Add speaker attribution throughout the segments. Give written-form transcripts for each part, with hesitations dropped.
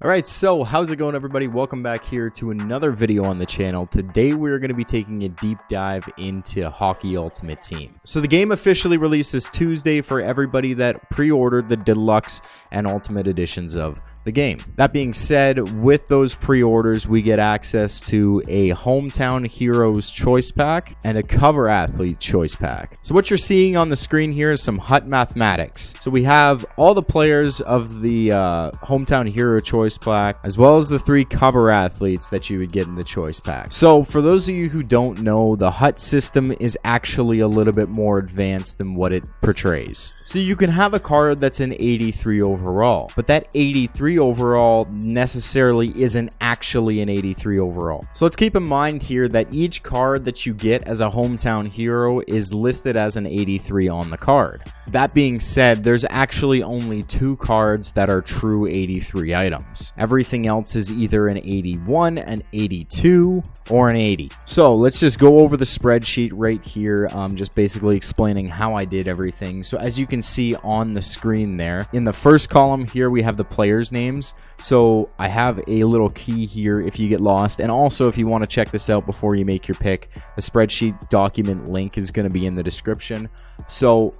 Speaker 1: Alright, so how's it going, everybody? Welcome back here to another video on the channel. Today we're going to be taking a deep dive into Hockey Ultimate Team. So the game officially releases Tuesday for everybody that pre-ordered the deluxe and ultimate editions of the game. That being said, with those pre-orders, we get access to a Hometown Heroes Choice Pack and a Cover Athlete Choice Pack. So what you're seeing on the screen here is some HUT mathematics. So we have all the players of the Hometown Hero Choice Pack, as well as the 3 cover athletes that you would get in the Choice Pack. So for those of you who don't know, the HUT system is actually a little bit more advanced than what it portrays. So you can have a card that's an 83 overall, but that 83 overall necessarily isn't actually an 83 overall. So let's keep in mind here that each card that you get as a Hometown Hero is listed as an 83 on the card. That being said, there's actually only 2 cards that are true 83 items. Everything else is either an 81, an 82, or an 80. So let's just go over the spreadsheet right here, just basically explaining how I did everything. So as you can see on the screen there, in the first column here, we have the players' names. So I have a little key here if you get lost, and also if you want to check this out before you make your pick, the spreadsheet document link is going to be in the description. So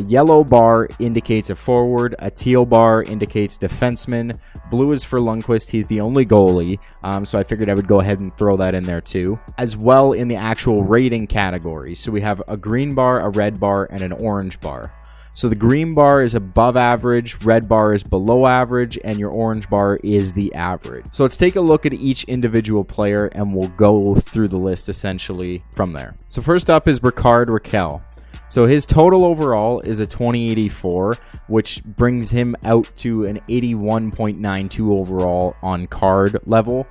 Speaker 1: yellow bar indicates a forward, a teal bar indicates defenseman, blue is for Lundqvist, he's the only goalie, so I figured I would go ahead and throw that in there too. As well in the actual rating category, so we have a green bar, a red bar, and an orange bar. So the green bar is above average, red bar is below average, and your orange bar is the average. So let's take a look at each individual player and we'll go through the list essentially from there. So first up is Rickard Rakell. So his total overall is a 2084, which brings him out to an 81.92 overall on card level.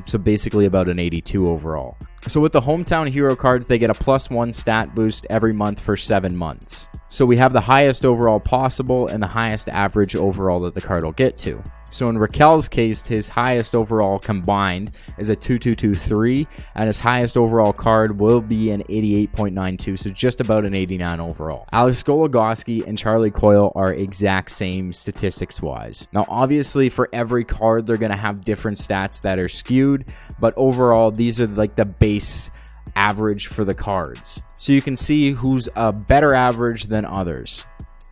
Speaker 1: So basically about an 82 overall. So with the Hometown Hero cards, they get a +1 stat boost every month for 7 months. So we have the highest overall possible and the highest average overall that the card will get to. So in Rakell's case, his highest overall combined is a 2223, and his highest overall card will be an 88.92, so just about an 89 overall. Alex Goligoski and Charlie Coyle are exact same statistics-wise. Now, obviously, for every card, they're going to have different stats that are skewed, but overall, these are like the base average for the cards. So you can see who's a better average than others.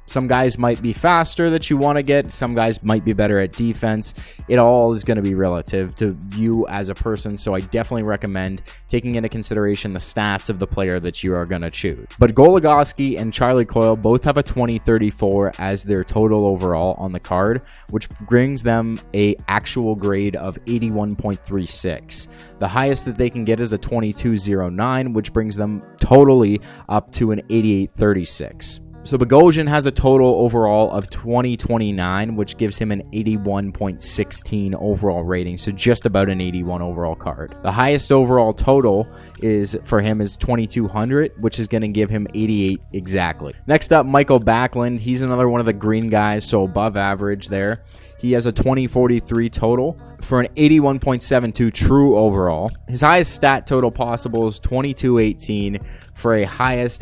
Speaker 1: Some guys might be faster that you want to get. Some guys might be better at defense. It all is going to be relative to you as a person. So I definitely recommend taking into consideration the stats of the player that you are going to choose. But Goligoski and Charlie Coyle both have a 2034 as their total overall on the card, which brings them a actual grade of 81.36. The highest that they can get is a 2209, which brings them totally up to an 8836. So Bogosian has a total overall of 2029, which gives him an 81.16 overall rating, so just about an 81 overall card. The highest overall total for him is 2200, which is going to give him 88 exactly. Next up, Michael Backlund. He's another one of the green guys, so above average there. He has a 2043 total for an 81.72 true overall. His highest stat total possible is 2218 for a highest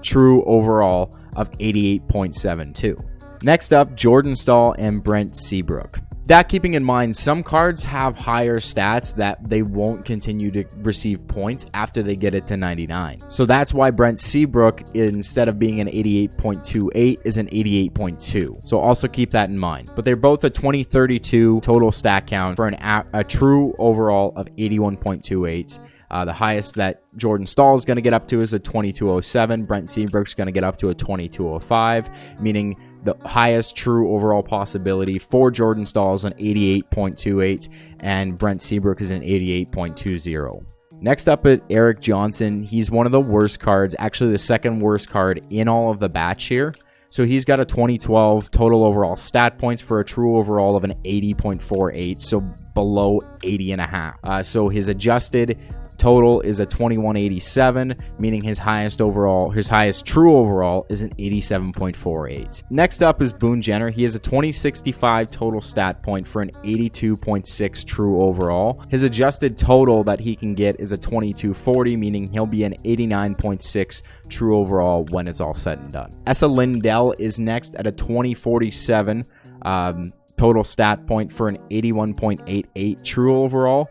Speaker 1: true overall of 88.72. Next up, Jordan Staal and Brent Seabrook. That keeping in mind, some cards have higher stats that they won't continue to receive points after they get it to 99. So that's why Brent Seabrook, instead of being an 88.28, is an 88.2. So also keep that in mind. But they're both a 2032 total stat count for a true overall of 81.28. The highest that Jordan Staal is going to get up to is a 2207. Brent Seabrook's going to get up to a 2205, meaning the highest true overall possibility for Jordan Staal is an 88.28, and Brent Seabrook is an 88.20. Next up is Eric Johnson. He's one of the worst cards, actually the second worst card in all of the batch here. So he's got a 2012 total overall stat points for a true overall of an 80.48, so below 80.5. So his adjusted total is a 2187, meaning his highest true overall is an 87.48. Next up is Boone Jenner. He has a 2065 total stat point for an 82.6 true overall. His adjusted total that he can get is a 2240, meaning he'll be an 89.6 true overall when it's all said and done. Esa Lindell is next at a 2047 total stat point for an 81.88 true overall.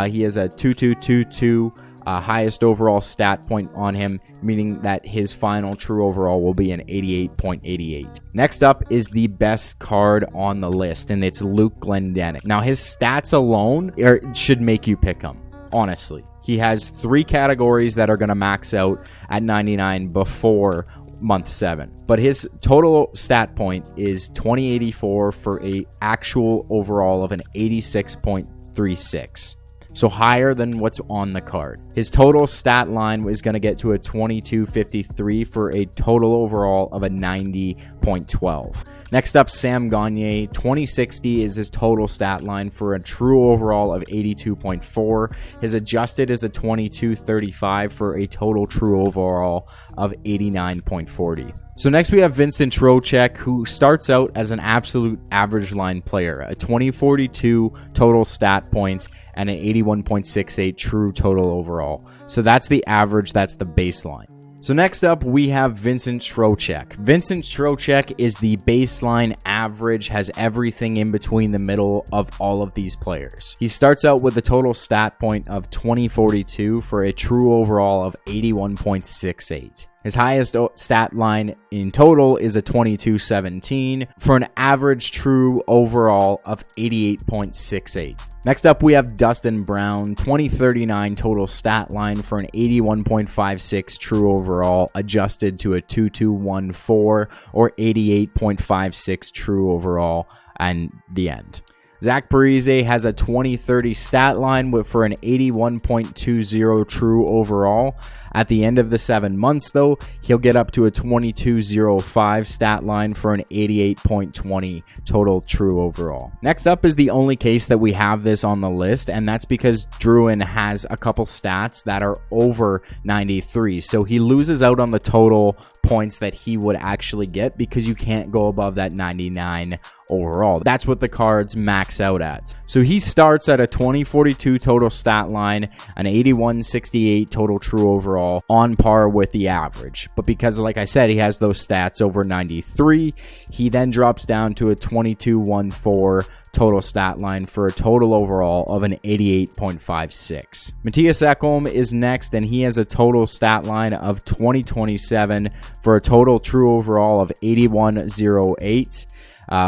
Speaker 1: He has a 2222 highest overall stat point on him, meaning that his final true overall will be an 88.88. Next up is the best card on the list, and it's Luke Glendening. Now, his stats alone should make you pick him, honestly. He has 3 categories that are going to max out at 99 before month 7, but his total stat point is 2084 for a actual overall of an 86.36. So higher than what's on the card. His total stat line is going to get to a 2253 for a total overall of a 90.12. Next up, Sam Gagner. 2060 is his total stat line for a true overall of 82.4. His adjusted is a 2235 for a total true overall of 89.40. So next we have Vincent Trocheck, who starts out as an absolute average line player. A 2042 total stat points and an 81.68 true total overall. So that's the average, that's the baseline. So next up, we have Vincent Trocheck. Vincent Trocheck is the baseline average, has everything in between the middle of all of these players. He starts out with a total stat point of 2042 for a true overall of 81.68. His highest stat line in total is a 2217 for an average true overall of 88.68. Next up, we have Dustin Brown. 2039 total stat line for an 81.56 true overall, adjusted to a 2214 or 88.56 true overall, and the end. Zach Parise has a 2030 stat line for an 81.20 true overall. At the end of the 7 months, though, he'll get up to a 2205 stat line for an 88.20 total true overall. Next up is the only case that we have this on the list, and that's because Druin has a couple stats that are over 93. So he loses out on the total points that he would actually get because you can't go above that 99 overall. That's what the cards max out at. So he starts at a 2042 total stat line, an 8168 total true overall, on par with the average. But because, like I said, he has those stats over 93, he then drops down to a 2214 total stat line for a total overall of an 88.56. Matthias Ekholm is next, and he has a total stat line of 2027 for a total true overall of 8108.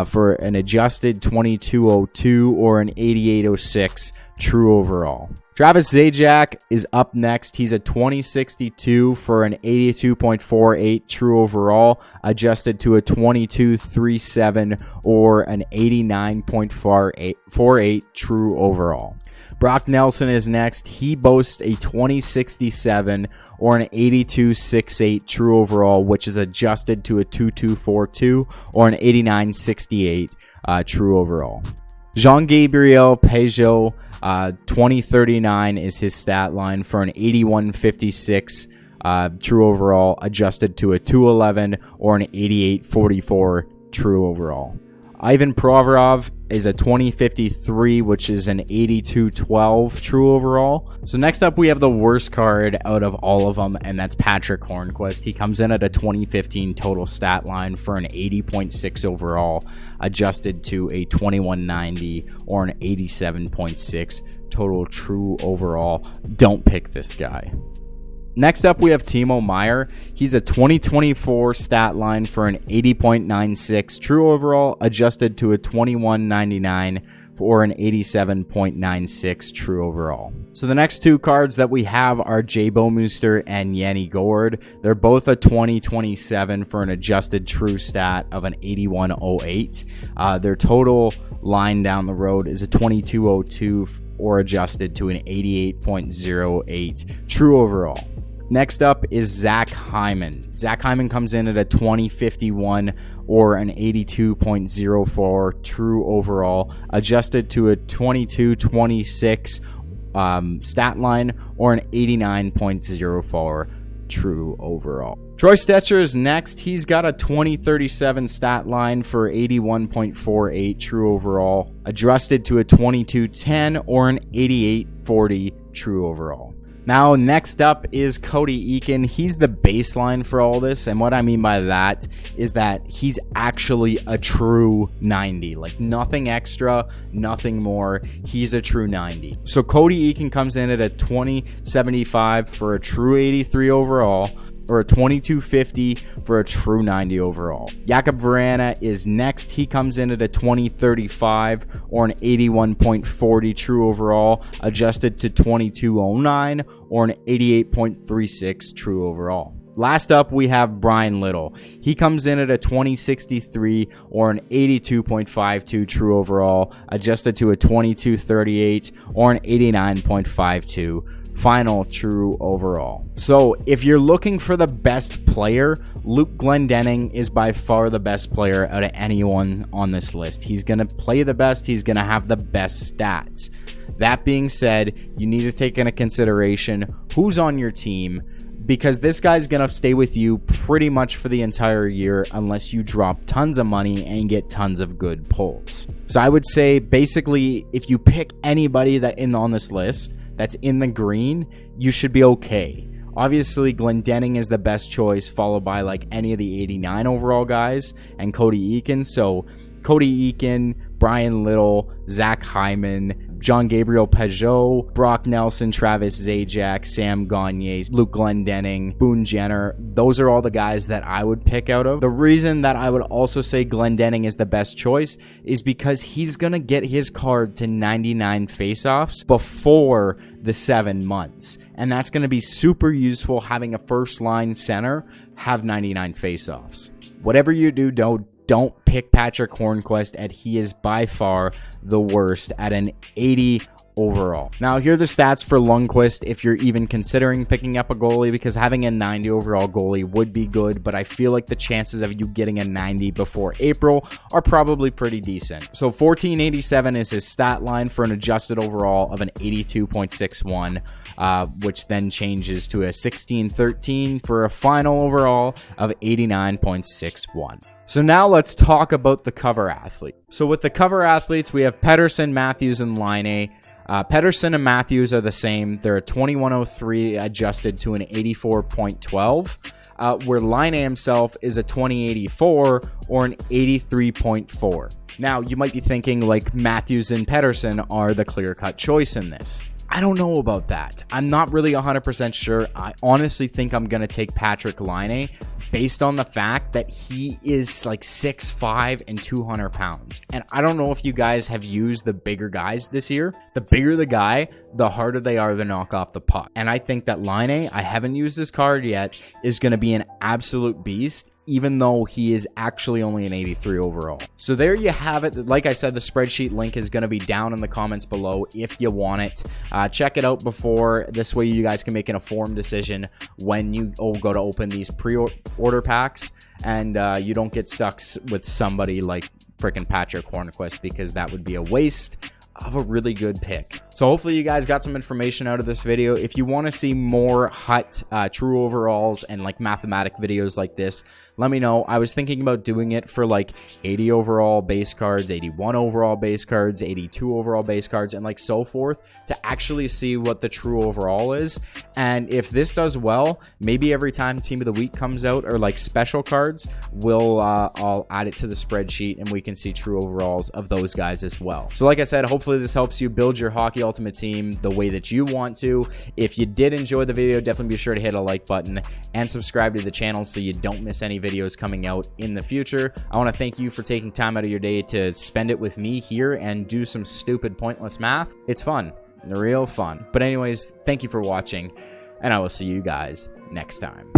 Speaker 1: For an adjusted 2202 or an 8806 true overall. Travis Zajac is up next. He's a 2062 for an 82.48 true overall, adjusted to a 2237 or an 89.48 true overall. Brock Nelson is next. He boasts a 2067 or an 8268 true overall, which is adjusted to a 2242 or an 8968 true overall. Jean-Gabriel Pageau, 2039 is his stat line for an 8156 true overall, adjusted to a 211 or an 8844 true overall. Ivan Provorov is a 2053, which is an 8212 true overall. So next up, we have the worst card out of all of them, and that's Patrick Hornquist. He comes in at a 2015 total stat line for an 80.6 overall, adjusted to a 2190 or an 87.6 total true overall. Don't pick this guy. Next up, we have Timo Meier. He's a 2024 stat line for an 80.96 true overall, adjusted to a 2199 or an 87.96 true overall. So the next two cards that we have are Jay Bouwmeester and Yanni Gourde. They're both a 2027 for an adjusted true stat of an 8108. Their total line down the road is a 2202 or adjusted to an 88.08 true overall. Next up is Zach Hyman. Zach Hyman comes in at a 2051 or an 82.04 true overall, adjusted to a 2226 stat line or an 89.04 true overall. Troy Stecher is next. He's got a 2037 stat line for 81.48 true overall, adjusted to a 2210 or an 8840 true overall. Now, next up is Cody Eakin. He's the baseline for all this, and what I mean by that is that he's actually a true 90. Like, nothing extra, nothing more. He's a true 90. So Cody Eakin comes in at a 2075 for a true 83 overall, or a 2250 for a true 90 overall. Jakub Vrana is next. He comes in at a 2035 or an 81.40 true overall, adjusted to 2209 or an 88.36 true overall. Last up, we have Brian Little. He comes in at a 2063 or an 82.52 true overall, adjusted to a 2238 or an 89.52 final true overall. So if you're looking for the best player, Luke Glendening is by far the best player out of anyone on this list. He's going to play the best. He's going to have the best stats. That being said, you need to take into consideration who's on your team, because this guy's going to stay with you pretty much for the entire year unless you drop tons of money and get tons of good pulls. So I would say basically if you pick anybody that on this list that's in the green, you should be okay. Obviously, Glendening is the best choice, followed by like any of the 89 overall guys and Cody Eakin. So Cody Eakin, Brian Little, Zach Hyman, John Gabriel Peugeot, Brock Nelson, Travis Zajac, Sam Gagner, Luke Glendening, Boone Jenner. Those are all the guys that I would pick out of. The reason that I would also say Glendening is the best choice is because he's going to get his card to 99 faceoffs before the 7 months. And that's going to be super useful, having a first line center have 99 faceoffs. Whatever you do, don't pick Patrick Hornquist, and he is by far the worst at an 80 overall. Now, here are the stats for Lundqvist if you're even considering picking up a goalie, because having a 90 overall goalie would be good, but I feel like the chances of you getting a 90 before April are probably pretty decent. So 1487 is his stat line for an adjusted overall of an 82.61, which then changes to a 1613 for a final overall of 89.61. So now let's talk about the cover athlete. So with the cover athletes, we have Pettersson, Matthews, and Laine. Pettersson and Matthews are the same. They're a 2103 adjusted to an 84.12, where Laine himself is a 2084 or an 83.4. Now, you might be thinking like Matthews and Pettersson are the clear-cut choice in this. I don't know about that. I'm not really 100% sure. I honestly think I'm going to take Patrik Laine based on the fact that he is like 6'5" and 200 pounds. And I don't know if you guys have used the bigger guys this year. The bigger the guy, the harder they are to knock off the puck. And I think that Laine, I haven't used this card yet, is going to be an absolute beast, even though he is actually only an 83 overall. So there you have it. Like I said, the spreadsheet link is going to be down in the comments below if you want it. Check it out before. This way you guys can make an informed decision when you go to open these pre-order packs, and you don't get stuck with somebody like freaking Patrick Hornquist, because that would be a waste of a really good pick. So hopefully you guys got some information out of this video. If you want to see more hot true overalls and like mathematic videos like this, let me know. I was thinking about doing it for like 80 overall base cards, 81 overall base cards, 82 overall base cards, and like so forth, to actually see what the true overall is. And if this does well, maybe every time Team of the Week comes out, or like special cards, I'll add it to the spreadsheet and we can see true overalls of those guys as well. So like I said, hopefully this helps you build your Hockey Ultimate team the way that you want to. If you did enjoy the video, definitely be sure to hit a like button and subscribe to the channel so you don't miss any videos coming out in the future. I want to thank you for taking time out of your day to spend it with me here and do some stupid pointless math. It's fun, real fun. But anyways, thank you for watching, and I will see you guys next time.